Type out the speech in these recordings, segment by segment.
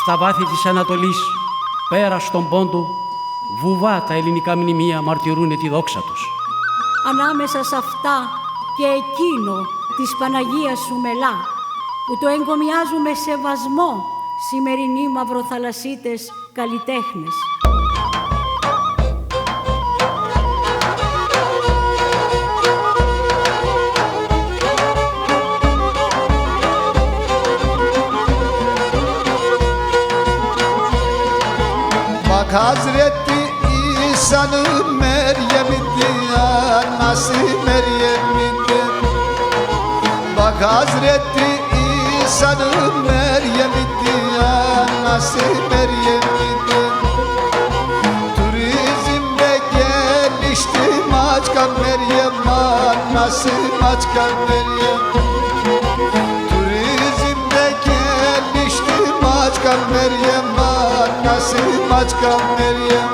Στα βάθη της Ανατολής, πέρα στον πόντο, βουβά τα ελληνικά μνημεία μαρτυρούνε τη δόξα τους. Ανάμεσα σε αυτά και εκείνο της Παναγίας σου μελά, που το εγκομιάζουμε σεβασμό σημερινοί μαυροθαλασσίτες καλλιτέχνες. Hazreti İsa'nın Meryem'iydi, anası Meryem'iydi. Bak Hazreti İsa'nın Meryem'iydi, anası Meryem'iydi. Turizmde gelişti Maçka Meryem, anası Maçka Meryem. Turizmde gelişti Maçka Meryem, anası Maçka Meryem.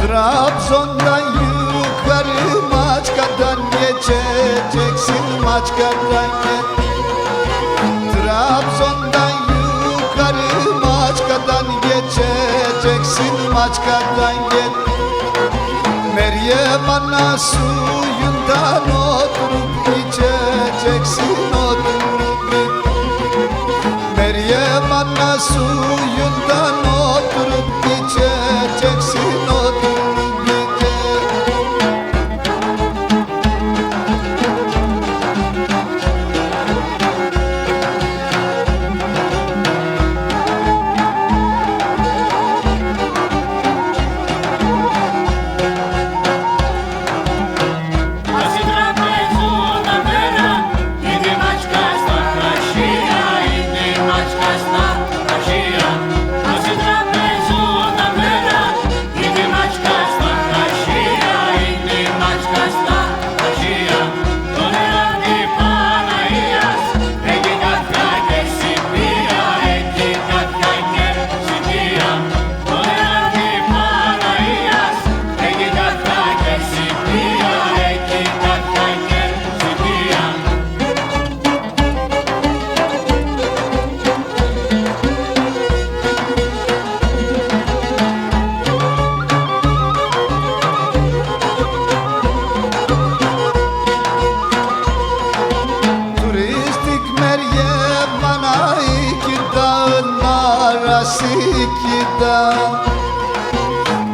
Trabzon'dan yukarı Maçka'dan geçeceksin, Maçka'dan geç. Trabzon'dan yukarı Maçka'dan geçeceksin, Maçka'dan geç. Meryem Ana suyundan oturup içeceksin, oturup iç. Meryem Ana suyundan oturup içeceksin, oturup.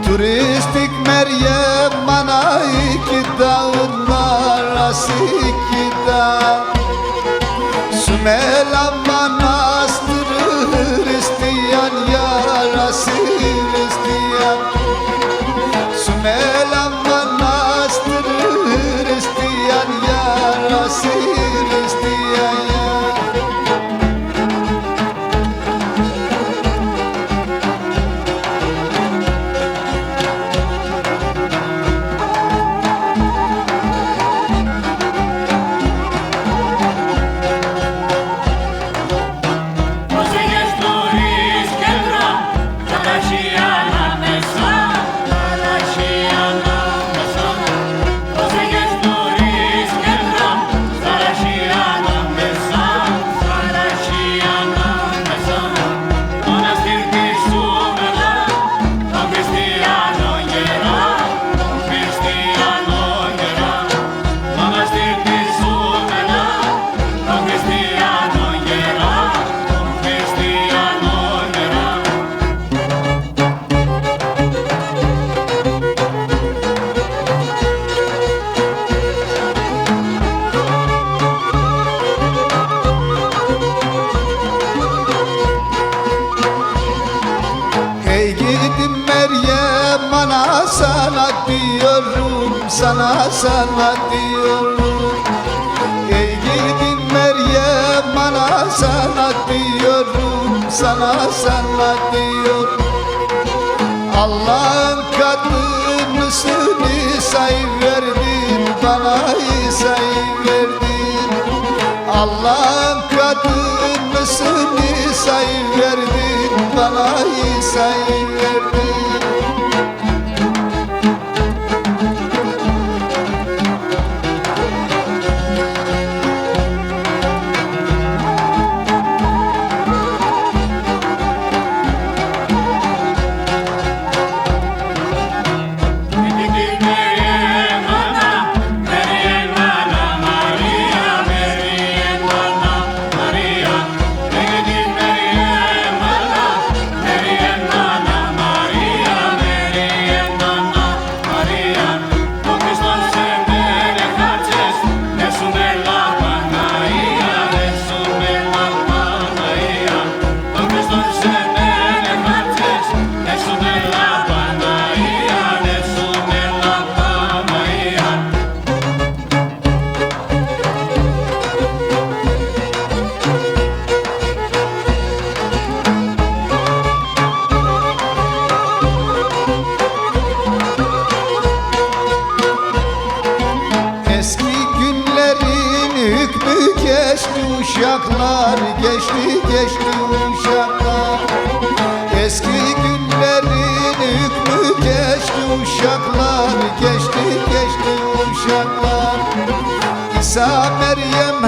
Turistik Meryem Ana iki dağın arası iki dağ. Sümela Manastırı Hristiyan yarası Hristiyan. Sümela Manastırı Hristiyan yarası Hristiyan ya. Στα sana sana diyorum. Ey gidin Meryem bana sana diyorum, sana sana diyorum. Allah'ın kadınısın, İsa'yı verdin bana, İsa'yı verdin. Allah'ın kadınısın, İsa'yı verdin bana, İsa'yı verdin. Geçti uşaklar, geçti uşaklar. Eski günlerin hükmü geçti uşaklar, geçti uşaklar. İsa Meryem